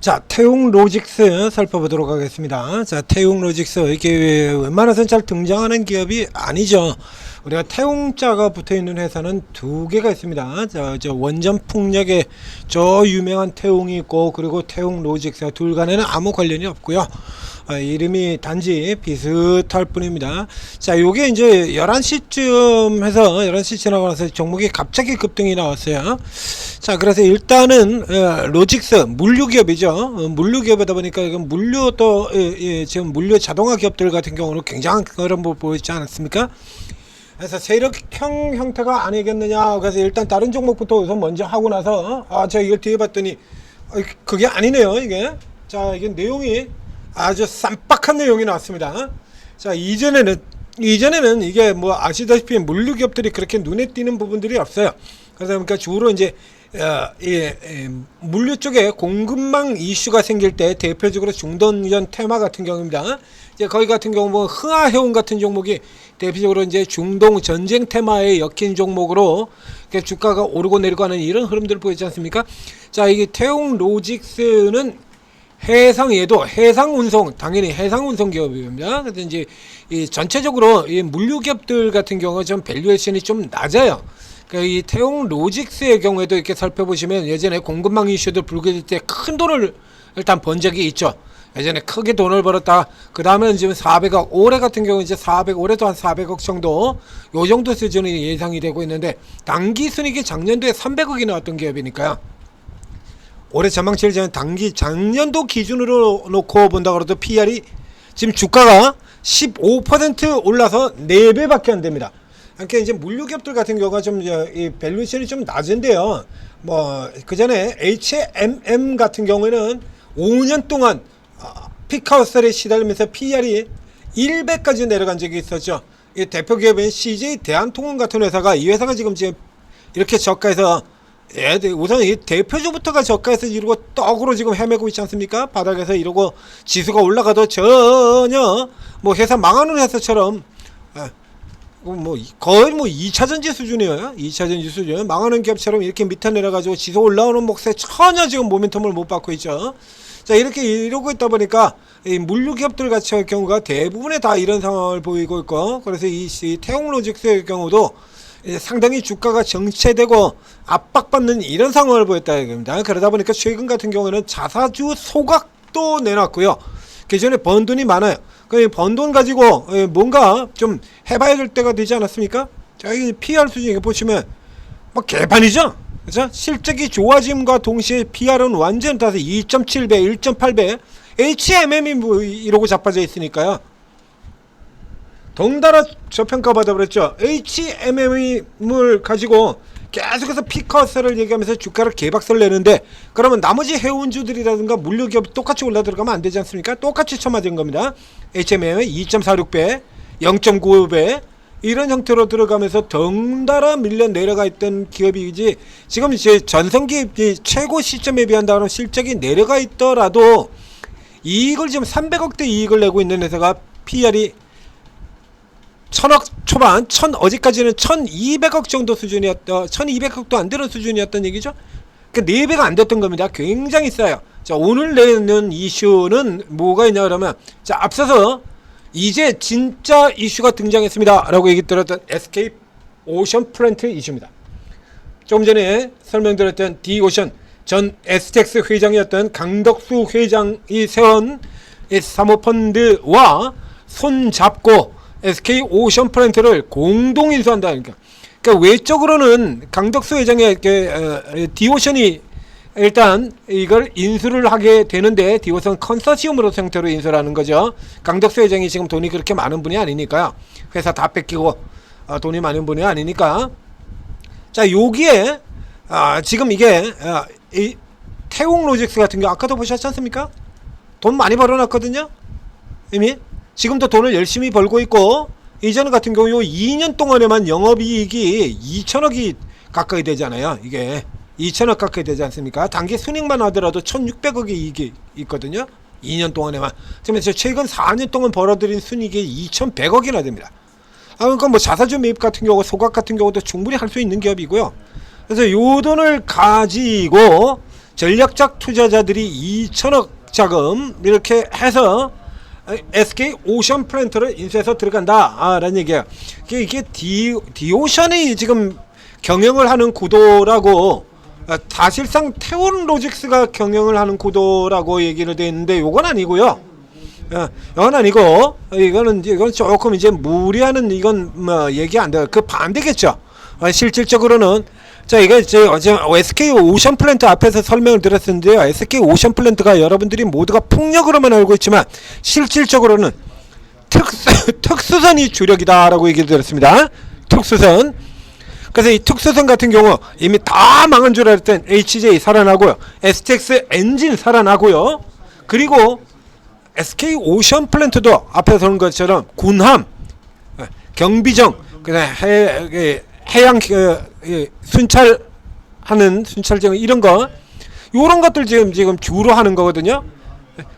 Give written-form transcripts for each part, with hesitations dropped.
자, 태웅로직스 살펴보도록 하겠습니다. 자, 태웅로직스 이게 웬만해서는 잘 등장하는 기업이 아니죠. 우리가 태웅자가 붙어있는 회사는 두 개가 있습니다. 저 원전풍력에 저 유명한 태웅이 있고, 그리고 태웅로직스 둘 간에는 아무 관련이 없고요. 이름이 단지 비슷할 뿐입니다. 자, 요게 이제 11시쯤 해서 11시 지나고 나서 종목이 갑자기 급등이 나왔어요. 자, 그래서 일단은 로직스 물류기업이죠. 물류기업이다 보니까 이건 물류 또 지금 물류 자동화 기업들 같은 경우는 굉장한 그런 거 보이지 않았습니까? 그래서 세력형 형태가 아니겠느냐. 그래서 일단 다른 종목부터 우선 먼저 하고 나서 제가 이걸 뒤에 봤더니 그게 아니네요. 이게 자, 이게 내용이 아주 쌈박한 내용이 나왔습니다. 자, 이전에는 이게 뭐 아시다시피 물류 기업들이 그렇게 눈에 띄는 부분들이 없어요. 그러다 보니까 주로 이제 물류 쪽에 공급망 이슈가 생길 때 대표적으로 중동전 테마 같은 경우입니다. 이제 거기 같은 경우 뭐 흥하해운 같은 종목이 대표적으로 이제 중동 전쟁 테마에 엮인 종목으로 주가가 오르고 내리고 하는 이런 흐름들을 보이지 않습니까? 자, 이게 태웅로직스는 해상에도 해상운송, 당연히 해상운송 기업입니다. 그래서 이제 이 전체적으로 이 물류 기업들 같은 경우 좀 밸류에이션이 좀 낮아요. 그러니까 이 태웅로직스의 경우에도 이렇게 살펴보시면 예전에 공급망 이슈들 불거질 때 큰 돈을 일단 번 적이 있죠. 예전에 크게 돈을 벌었다. 그 다음에 지금 400억, 올해 같은 경우 이제 400, 올해도 한 400억 정도, 요 정도 수준이 예상이 되고 있는데, 당기 순이익이 작년도에 300억이 나왔던 기업이니까요. 올해 전망치를 저는 작년도 기준으로 놓고 본다 그래도 PR이 지금 주가가 15% 올라서 4배밖에 안 됩니다. 그러니까 이제 물류 기업들 같은 경우가 좀 이 밸류에이션이 좀 낮은데요. 뭐 그 전에 H&M 같은 경우에는 5년 동안 피크아웃설에 시달리면서 PR이 1배까지 내려간 적이 있었죠. 이 대표 기업인 CJ 대한통운 같은 회사가, 이 회사가 지금 이렇게 저가에서 우선 이 대표주부터가 저가에서 이러고 떡으로 지금 헤매고 있지 않습니까? 바닥에서 이러고 지수가 올라가도 전혀 뭐 회사 망하는 회사처럼 뭐 거의 뭐 2차전지 수준이에요. 2차전지 수준. 망하는 기업처럼 이렇게 밑에 내려가지고 지수 올라오는 몫에 전혀 지금 모멘텀을 못 받고 있죠. 자, 이렇게 이러고 있다 보니까 이 물류 기업들 같은 경우가 대부분에 다 이런 상황을 보이고 있고, 그래서 이 태웅로직스의 경우도 상당히 주가가 정체되고 압박받는 이런 상황을 보였다 이겁니다. 그러다 보니까 최근 같은 경우에는 자사주 소각도 내놨고요. 기존에 번 돈이 많아요. 그 번 돈 가지고 뭔가 좀 해봐야 될 때가 되지 않았습니까? 자, 이 PR 수준이 보시면 뭐 개판이죠. 그렇죠? 실적이 좋아짐과 동시에 PR은 완전 따서 2.7배, 1.8배, HMM이 뭐 이러고 자빠져 있으니까요. 덩달아 저평가받아 버렸죠. HMM을 가지고 계속해서 피커스를 얘기하면서 주가를 개박살 내는데, 그러면 나머지 해운주들이라든가 물류기업 똑같이 올라 들어가면 안 되지 않습니까? 똑같이 쳐맞은 겁니다. HMM이 2.46배, 0.95배 이런 형태로 들어가면서 덩달아 밀려 내려가 있던 기업이지, 지금 이제 전성기 최고 시점에 비한다면 실적이 내려가 있더라도 이익을 지금 300억대 이익을 내고 있는 회사가 PR이 1000억 초반, 어제까지는 1200억 정도 수준이었던, 1200억도 안 되는 수준이었던 얘기죠. 그러니까 4배가 안 됐던 겁니다. 굉장히 싸요. 자, 오늘 내는 이슈는 뭐가 있냐 그러면, 자, 앞서서 이제 진짜 이슈가 등장했습니다 라고 얘기 들었던 SK 오션 플랜트 이슈입니다. 조금 전에 설명드렸던 D오션 전 STX 회장이었던 강덕수 회장이 세운 사모펀드와 손잡고 SK 오션 플랜트를 공동 인수한다. 그러니까 외적으로는 강덕수 회장의 D오션이 일단 이걸 인수를 하게 되는데, D오션 컨소시엄으로 형태로 인수를 하는 거죠. 강덕수 회장이 지금 돈이 그렇게 많은 분이 아니니까요. 회사 다 뺏기고 돈이 많은 분이 아니니까. 자, 여기에 지금 이게 이 태웅로직스 같은 경우 아까도 보셨지 않습니까? 돈 많이 벌어놨거든요. 이미 지금도 돈을 열심히 벌고 있고, 이전 같은 경우 요 2년 동안에만 영업이익이 2천억이 가까이 되잖아요. 이게 2천억 가까이 되지 않습니까? 단기 순익만 하더라도 1600억의 이익이 있거든요. 2년 동안에만. 지금 최근 4년 동안 벌어들인 순익이 2100억이나 됩니다. 그러니까 뭐 자사주 매입 같은 경우, 소각 같은 경우도 충분히 할 수 있는 기업이고요. 그래서 요 돈을 가지고 전략적 투자자들이 2천억 자금 이렇게 해서 SK 오션 플랜트를 인수해서 들어간다 라는 얘기예요. 이게 디오션이 지금 경영을 하는 구도라고, 사실상 태원 로직스가 경영을 하는 구도라고 얘기를 돼 있는데 요건 아니고요. 이건 아니고 이건 조금 이제 무리하는, 이건 뭐 얘기 안 돼요. 그 반대겠죠. 실질적으로는 자, 이거 어제 SK 오션 플랜트 앞에서 설명을 드렸었는데요. SK 오션 플랜트가 여러분들이 모두가 풍력으로만 알고 있지만 실질적으로는 특수선이 주력이다라고 얘기 드렸습니다. 특수선. 그래서 이 특수선 같은 경우 이미 다 망한 줄 알았던 HJ 살아나고요. STX 엔진 살아나고요. 그리고 SK 오션 플랜트도 앞에서 본 것처럼 군함, 경비정, 그다음 해양 순찰하는 순찰정 이런 거, 요런 것들 지금 주로 하는 거거든요.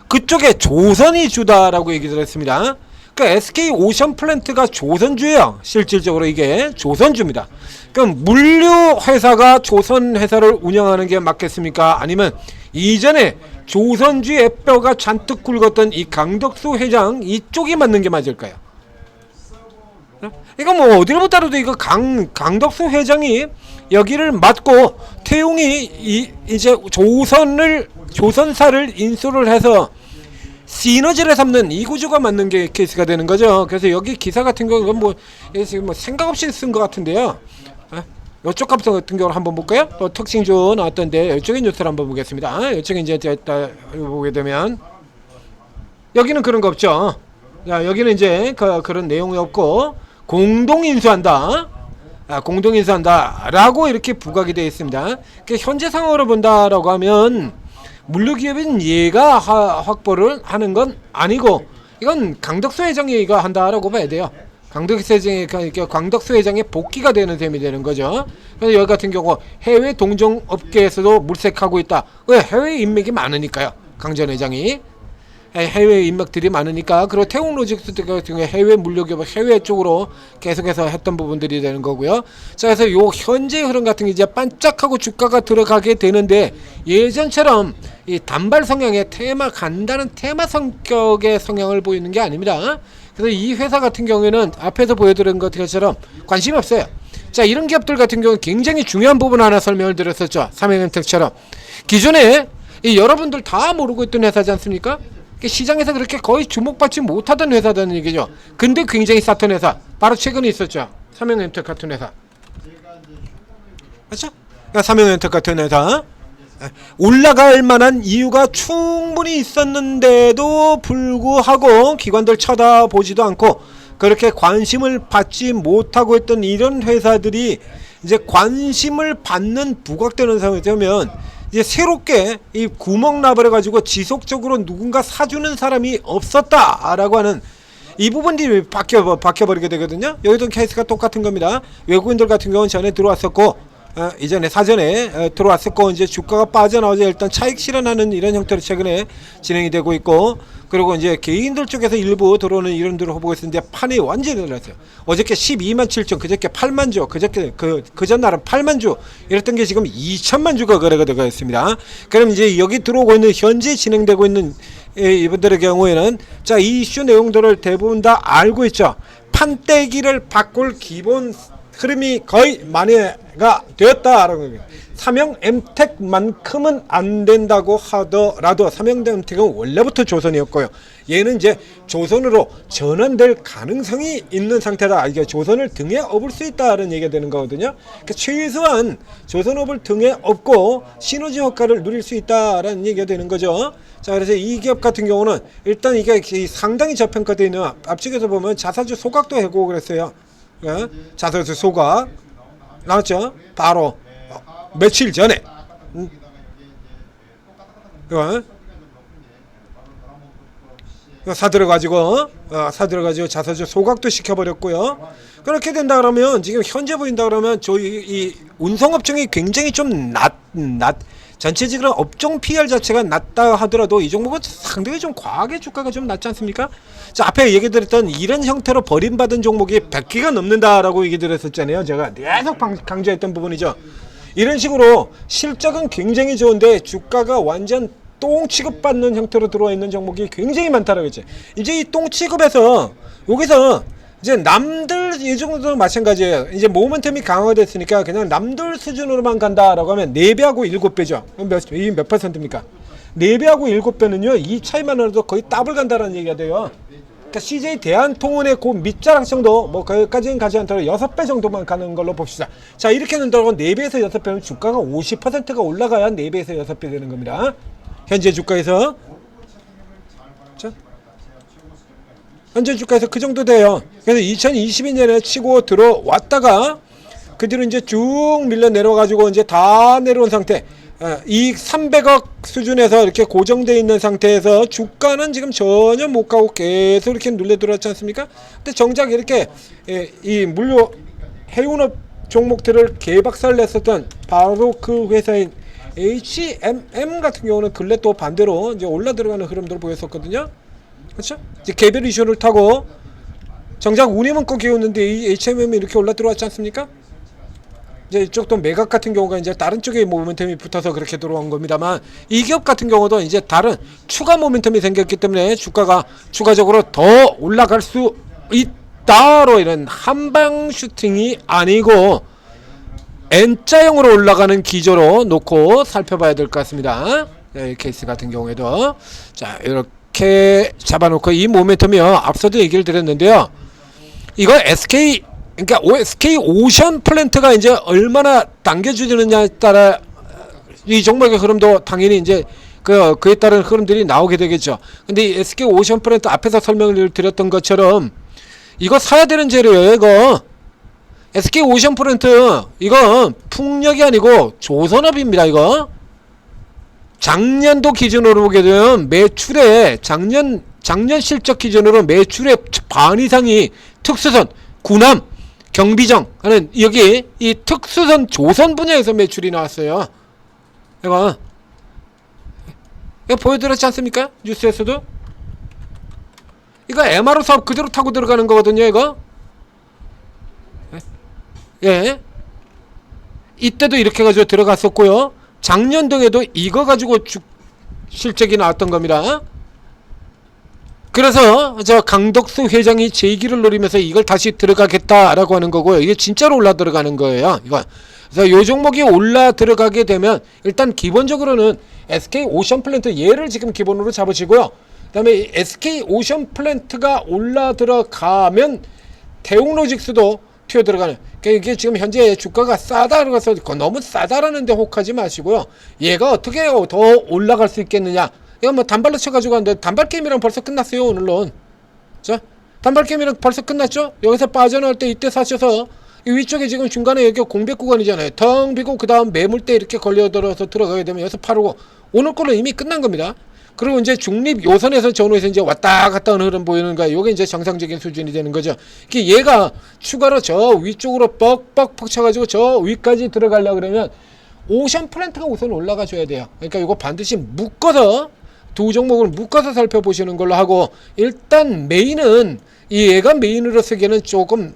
그쪽에 조선이 주다라고 얘기를 했습니다. 그러니까 SK 오션 플랜트가 조선주예요. 실질적으로 이게 조선주입니다. 그럼 물류 회사가 조선 회사를 운영하는 게 맞겠습니까? 아니면 이전에 조선주의 뼈가 잔뜩 굵었던 이 강덕수 회장 이쪽이 맞는 게 맞을까요? 이거 뭐 어디를 못 따라도 이거 강덕수 회장이 여기를 맡고 태웅이 이제 조선사를 인수를 해서 시너지를 삼는 이 구조가 맞는 게 케이스가 되는 거죠. 그래서 여기 기사 같은 경우는 뭐 생각 없이 쓴 것 같은데요. 이쪽 값 같은 경우를 한번 볼까요? 또 특징주 나왔던데 이쪽에 뉴스를 한번 보겠습니다. 이쪽에 이제 보게 되면 여기는 그런 거 없죠. 자, 여기는 이제 그런 내용이 없고 공동인수한다. 공동인수한다라고 이렇게 부각이 되어 있습니다. 현재 상황으로 본다라고 하면 물류기업인 얘가 확보를 하는 건 아니고 이건 강덕수 회장이 이거 한다라고 봐야 돼요. 강덕수 회장의 복귀가 되는 셈이 되는 거죠. 그래서 여기 같은 경우 해외 동종업계에서도 물색하고 있다. 왜? 해외 인맥이 많으니까요. 강 전 회장이 해외 인맥들이 많으니까. 그리고 태웅 로직스 같은 경우에 해외 물류기업 해외 쪽으로 계속해서 했던 부분들이 되는 거고요. 자, 그래서 요 현재 흐름 같은 게 이제 반짝하고 주가가 들어가게 되는데 예전처럼 이 단발 성향의 간단한 테마 성격의 성향을 보이는 게 아닙니다. 그래서 이 회사 같은 경우에는 앞에서 보여드린 것처럼 관심이 없어요. 자, 이런 기업들 같은 경우는 굉장히 중요한 부분 하나 설명을 드렸었죠. 삼양엠텍처럼 기존에 여러분들 다 모르고 있던 회사지 않습니까? 시장에서 그렇게 거의 주목받지 못하던 회사라는 얘기죠. 근데 굉장히 쌌던 회사, 바로 최근에 있었죠. 삼양엠텍 같은 회사. 그렇죠? 그러니까 삼양엠텍 같은 회사 올라갈 만한 이유가 충분히 있었는데도 불구하고 기관들 쳐다보지도 않고 그렇게 관심을 받지 못하고 있던 이런 회사들이 이제 관심을 받는 부각되는 상황이 되면 이제 새롭게 이 구멍 나버려 가지고 지속적으로 누군가 사주는 사람이 없었다라고 하는 이 부분들이 박혀버리게 되거든요. 여기도 케이스가 똑같은 겁니다. 외국인들 같은 경우는 전에 들어왔었고 이전에 사전에 들어왔었고 이제 주가가 빠져나오자 일단 차익 실현하는 이런 형태로 최근에 진행이 되고 있고, 그리고 이제 개인들 쪽에서 일부 들어오는 이런들을 보고 있었는데 판이 완전히 늘었어요. 어저께 12만 7천, 그저께 8만 주, 그저께 그 전날은 8만 주 이랬던 게 지금 2천만 주가 거래가 되고 있습니다. 그럼 이제 여기 들어오고 있는 현재 진행되고 있는 이분들의 경우에는 자, 이 이슈 내용들을 대부분 다 알고 있죠. 판때기를 바꿀 기본 흐름이 거의 만회가 되었다라고 합니다. 삼양엠텍만큼은 안 된다고 하더라도 삼양엠텍은 원래부터 조선이었고요. 얘는 이제 조선으로 전환될 가능성이 있는 상태다. 이게 조선을 등에 업을 수 있다는 얘기가 되는 거거든요. 그러니까 최소한 조선업을 등에 업고 시너지 효과를 누릴 수 있다라는 얘기가 되는 거죠. 자, 그래서 이 기업 같은 경우는 일단 이게 상당히 저평가되어 있는, 앞쪽에서 보면 자사주 소각도 해고 그랬어요. 자사주 소각 나왔죠. 바로 며칠 전에 사들어가지고 자사주 소각도 시켜버렸고요. 그렇게 된다 그러면 지금 현재 보인다 그러면 저희 이 운송업종이 굉장히 좀 전체적으로 업종 PR 자체가 낮다 하더라도 이 종목은 상당히 좀 과하게 주가가 좀 낮지 않습니까? 자, 앞에 얘기 드렸던 이런 형태로 버림받은 종목이 100개가 넘는다라고 얘기 드렸었잖아요. 제가 계속 강조했던 부분이죠. 이런 식으로 실적은 굉장히 좋은데 주가가 완전 똥 취급받는 형태로 들어와 있는 종목이 굉장히 많다라겠지. 이제 이 똥 취급에서 여기서 이제 남들 이 정도도 마찬가지예요. 이제 모멘텀이 강화가 됐으니까 그냥 남들 수준으로만 간다라고 하면 4배하고 7배죠. 몇 퍼센트입니까? 4배하고 7배는요 이 차이만 해도 거의 더블 간다라는 얘기가 돼요. 그러니까 CJ 대한통운의 그 밑자락 정도 뭐 거기까지는 가지 않더라도 6배 정도만 가는 걸로 봅시다. 자 이렇게 된다고 4배에서 6배면 주가가 50%가 올라가야 4배에서 6배 되는 겁니다. 현재 주가에서. 자, 현재 주가에서 그 정도 돼요. 그래서 2022년에 치고 들어왔다가 그 뒤로 이제 쭉 밀려 내려가지고 이제 다 내려온 상태. 이익 300억 수준에서 이렇게 고정되어 있는 상태에서 주가는 지금 전혀 못 가고 계속 이렇게 눌려 들어왔지 않습니까? 근데 정작 이렇게 이 물류 해운업 종목들을 개박살 냈었던 바로 그 회사인 HMM 같은 경우는 근래 또 반대로 이제 올라 들어가는 흐름들을 보였었거든요. 그렇죠? 이제 개별 이슈를 타고 정작 운임은 꺾이었는데 이 HMM이 이렇게 올라 들어왔지 않습니까? 이제 이쪽도 매각 같은 경우가 이제 다른 쪽에 모멘텀이 붙어서 그렇게 들어온 겁니다만 이 기업 같은 경우도 이제 다른 추가 모멘텀이 생겼기 때문에 주가가 추가적으로 더 올라갈 수 있다로 이런 한방 슈팅이 아니고 N자형으로 올라가는 기조로 놓고 살펴봐야 될 것 같습니다. 이 케이스 같은 경우에도 자 이렇게 잡아놓고 이 모멘텀이요 앞서도 얘기를 드렸는데요. 이거 그러니까 SK 오션 플랜트가 이제 얼마나 당겨주느냐에 따라 이 종목의 흐름도 당연히 이제 그에 따른 흐름들이 나오게 되겠죠. 근데 이 SK 오션 플랜트 앞에서 설명을 드렸던 것처럼 이거 사야 되는 재료예요. 이거 SK 오션 플랜트 이거 풍력이 아니고 조선업입니다. 이거 작년도 기준으로 보게 되면 매출의 작년 실적 기준으로 매출의 반 이상이 특수선, 군함, 경비정 하는 여기 이 특수선 조선 분야에서 매출이 나왔어요. 이거 보여드렸지 않습니까? 뉴스에서도 이거 MRO 사업 그대로 타고 들어가는 거거든요. 이거 예 이때도 이렇게 가지고 들어갔었고요. 작년도에도 이거 가지고 실적이 나왔던 겁니다. 그래서 저 강덕수 회장이 재기를 노리면서 이걸 다시 들어가겠다라고 하는 거고요. 이게 진짜로 올라 들어가는 거예요. 이거. 그래서 요 종목이 올라 들어가게 되면 일단 기본적으로는 SK 오션 플랜트 얘를 지금 기본으로 잡으시고요. 그다음에 SK 오션 플랜트가 올라 들어가면 대웅로직스도 튀어 들어가는. 그러니까 이게 지금 현재 주가가 싸다라고 해서 너무 싸다라는데 혹하지 마시고요. 얘가 어떻게 더 올라갈 수 있겠느냐? 이거 뭐 단발로 쳐가지고 하는데 단발 게임이랑 벌써 끝났어요. 오늘론. 자, 단발 게임이랑 벌써 끝났죠? 여기서 빠져나올 때 이때 사셔서 이 위쪽에 지금 중간에 여기 공백 구간이잖아요. 텅 비고 그 다음 매물대 이렇게 걸려들어서 들어가게 되면 여기서 파르고 오늘 거는 이미 끝난 겁니다. 그리고 이제 중립 요선에서 전후에서 이제 왔다 갔다 하는 흐름 보이는 거야. 요게 이제 정상적인 수준이 되는 거죠. 얘가 추가로 저 위쪽으로 뻑뻑 쳐가지고 저 위까지 들어가려고 그러면 오션 플랜트가 우선 올라가 줘야 돼요. 그러니까 이거 반드시 묶어서 두 종목을 묶어서 살펴보시는 걸로 하고 일단 메인은 이 얘가 메인으로 쓰기에는 조금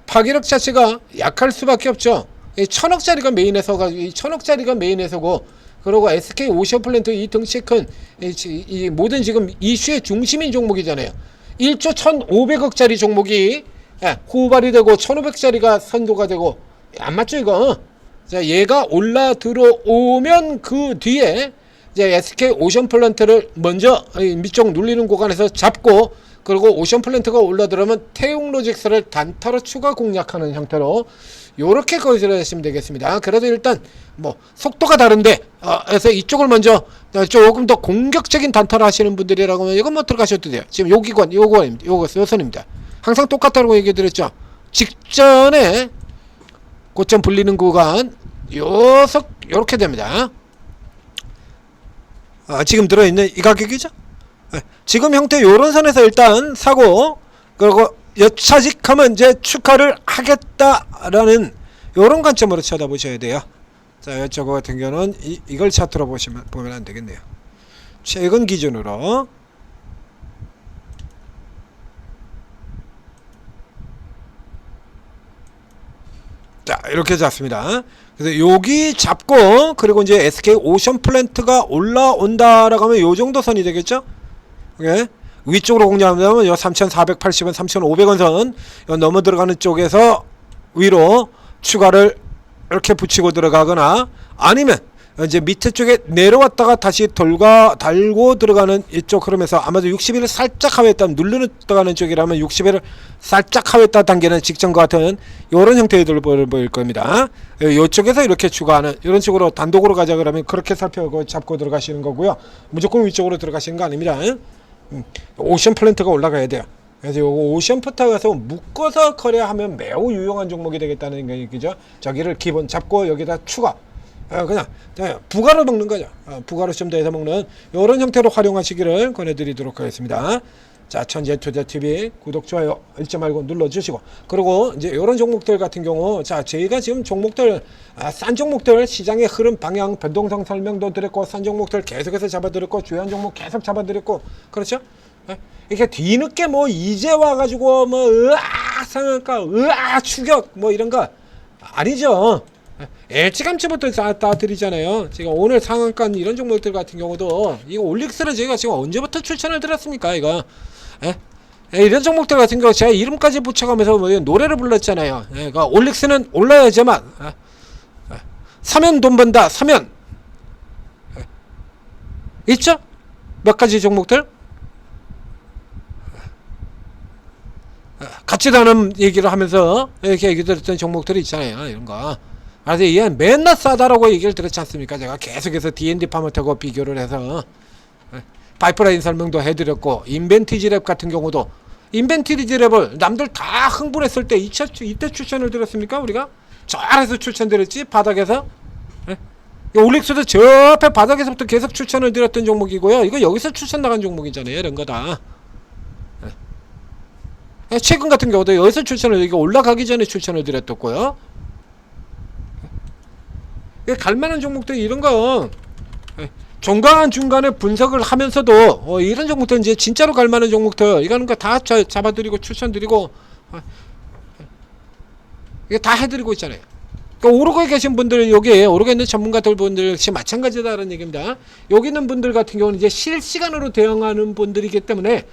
파괴력 자체가 약할 수밖에 없죠. 1000억짜리가 메인에서가 1000억짜리가 메인에서고 그리고 SK 오션 플랜트 이 덩치 큰 이 모든 지금 이슈의 중심인 종목이잖아요. 1조 1500억짜리 종목이 후발이 되고 1500짜리가 선도가 되고 안 맞죠 이거? 자 얘가 올라 들어오면 그 뒤에 이제 SK 오션 플랜트를 먼저 밑쪽 눌리는 구간에서 잡고 그리고 오션 플랜트가 올라 들어오면 태웅로직스를 단타로 추가 공략하는 형태로 요렇게 거기서 하시면 되겠습니다. 그래도 일단 뭐 속도가 다른데 그래서 이쪽을 먼저 조금 더 공격적인 단타를 하시는 분들이라고 하면 이건 뭐 들어가셔도 돼요. 지금 요 기관 요선입니다. 항상 똑같다고 얘기 드렸죠. 직전에 고점 불리는 구간 요렇게 됩니다. 지금 들어있는 이 가격이죠. 지금 형태 요런 선에서 일단 사고 그리고 여차직하면 이제 축하를 하겠다라는 요런 관점으로 쳐다보셔야 돼요. 자, 저거 같은 경우는 이걸 차트로 보면 안 되겠네요. 최근 기준으로 자, 자, 이렇게 잡습니다. 그래서 여기 잡고, 그리고 이제 SK 오션 플랜트가 올라온다라고 하면 요 정도 선이 되겠죠? 예. 위쪽으로 공략하면 요 3,480원, 3,500원 선, 요 넘어 들어가는 쪽에서 위로 추가를 이렇게 붙이고 들어가거나, 아니면 이제 밑에 쪽에 내려왔다가 다시 달고 들어가는 이쪽 흐름에서 아마도 60일을 살짝 하회했다, 누르는 들어가는 쪽이라면 60일을 살짝 하회했다 당기는 직전과 같은 이런 형태의 돌보를 보일 겁니다. 이쪽에서 이렇게 추가하는 이런 식으로 단독으로 가자 그러면 그렇게 살펴보고 잡고 들어가시는 거고요. 무조건 위쪽으로 들어가시는 거 아닙니다. 오션 플랜트가 올라가야 돼요. 그래서 요거 오션 플랜트 가서 묶어서 거래하면 매우 유용한 종목이 되겠다는 얘기죠. 저기를 기본 잡고 여기다 추가, 그냥 부가로 먹는 거죠. 부가로 좀 더 해서 먹는 이런 형태로 활용하시기를 권해드리도록 하겠습니다. 자, 천재투자TV 구독, 좋아요 잊지 말고 눌러주시고, 그리고 이제 이런 종목들 같은 경우, 자, 저희가 지금 종목들, 싼 종목들 시장의 흐름 방향 변동성 설명도 드렸고, 싼 종목들 계속해서 잡아드렸고, 주요한 종목 계속 잡아드렸고, 그렇죠? 이렇게 뒤늦게 뭐 이제 와가지고 뭐 으아 상한가, 으아 추격 뭐 이런 거 아니죠. 일찌감치부터 따드리잖아요. 제가 오늘 상한가 이런 종목들 같은 경우도, 이거 올릭스를 제가 지금 언제부터 추천을 드렸습니까? 이거 이런 종목들 같은 경우 제가 이름까지 붙여가면서 뭐 노래를 불렀잖아요. 그러니까 올릭스는 올라야지만, 사면 돈 번다, 사면 있죠? 몇 가지 종목들 같지도 않은 얘기를 하면서 이렇게 얘기 들었던 종목들이 있잖아요. 이런 거. 그래서 얘 맨날 싸다라고 얘기를 들었지 않습니까? 제가 계속해서 D&D 파머하고 비교를 해서 파이프라인 설명도 해드렸고, 인벤티지랩 같은 경우도, 인벤티지랩을 남들 다 흥분했을 때 이때 추천을 드렸습니까? 우리가 저 아래서 추천드렸지, 바닥에서. 올릭스도 저 앞에 바닥에서부터 계속 추천을 드렸던 종목이고요. 이거 여기서 추천 나간 종목이잖아요. 이런 거다. 최근 같은 경우도 여기서 추천을, 이게 올라가기 전에 추천을 드렸었고요. 갈만한 종목들 이런 거 중간 중간에 분석을 하면서도 이런 종목들 이제 진짜로 갈만한 종목들 이거는 거 다 잡아드리고 추천드리고 이게 다 해드리고 있잖아요. 그러니까 오르고 계신 분들, 여기 오르고 있는 전문가들 분들 역시 마찬가지다라는 얘기입니다. 여기 있는 분들 같은 경우는 이제 실시간으로 대응하는 분들이기 때문에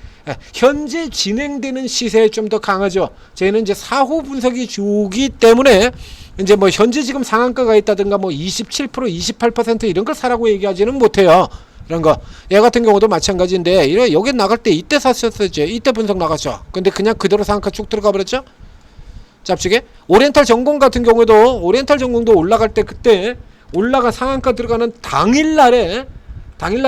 현재 진행되는 시세에 좀 더 강하죠. 저희는 이제 사후 분석이 주기 때문에 이제 뭐 현재 지금 상한가가 있다든가 뭐 27%, 28% 이런 걸 사라고 얘기하지는 못해요. 이런 거. 얘 같은 경우도 마찬가지인데, 여기 나갈 때 이때 샀었죠. 이때 분석 나갔죠. 근데 그냥 그대로 상한가 쭉 들어가 버렸죠. 잡치게. 오리엔탈 전공 같은 경우도, 오리엔탈 전공도 올라갈 때, 그때 올라가 상한가 들어가는 당일날에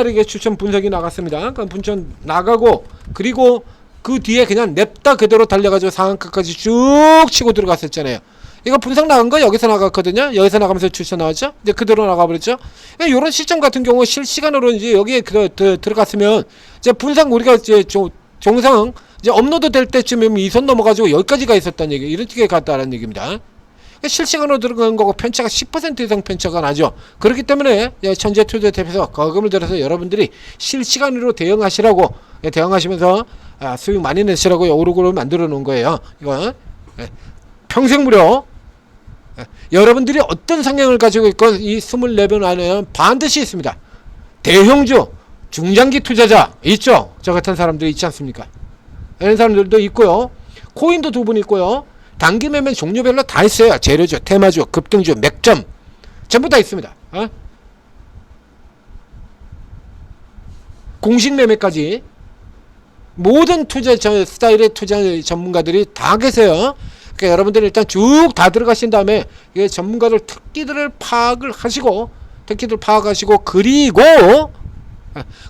이게 추천 분석이 나갔습니다. 그럼 분천 나가고, 그리고 그 뒤에 그냥 냅다 그대로 달려가지고 상한가까지 쭉 치고 들어갔었잖아요. 이거 분석 나간 거 여기서 나갔거든요. 여기서 나가면서 추천 나왔죠. 이제 그대로 나가버렸죠. 이런 시점 같은 경우 실시간으로 이제 여기에 들어갔으면, 이제 분석 우리가 이제 종상 이제 업로드 될 때쯤이면 이선 넘어가지고 여기까지가 있었다는 얘기, 이렇게 갔다라는 얘기입니다. 실시간으로 들어가는 거고 편차가 10% 이상 편차가 나죠. 그렇기 때문에 천재투자탭에서 거금을 들여서 여러분들이 실시간으로 대응하시라고, 대응하시면서 수익 많이 내시라고 오르고를 만들어 놓은 거예요. 이거 평생 무료. 여러분들이 어떤 성향을 가지고 있건 이 24번 안에는 반드시 있습니다. 대형주, 중장기 투자자 있죠? 저 같은 사람들이 있지 않습니까? 이런 사람들도 있고요. 코인도 두 분 있고요. 단기 매매 종류별로 다 있어요. 재료주, 테마주, 급등주, 맥점 전부 다 있습니다. 공식 매매까지 모든 투자 스타일의 투자 전문가들이 다 계세요. 그러니까 여러분들이 일단 쭉 다 들어가신 다음에 전문가들 특기들을 파악을 하시고,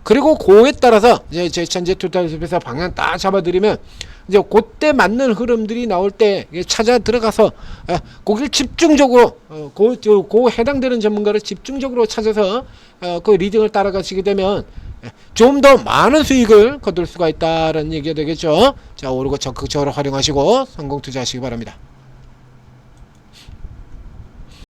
그리고 그에 따라서 이제 제 천재투자에서 방향 딱 잡아드리면, 이제 그때 맞는 흐름들이 나올 때 찾아 들어가서 거길 집중적으로 그 해당되는 전문가를 집중적으로 찾아서 그 리딩을 따라가시게 되면 좀 더 많은 수익을 거둘 수가 있다는 얘기가 되겠죠. 자, 오르고 적극적으로 활용하시고 성공 투자하시기 바랍니다.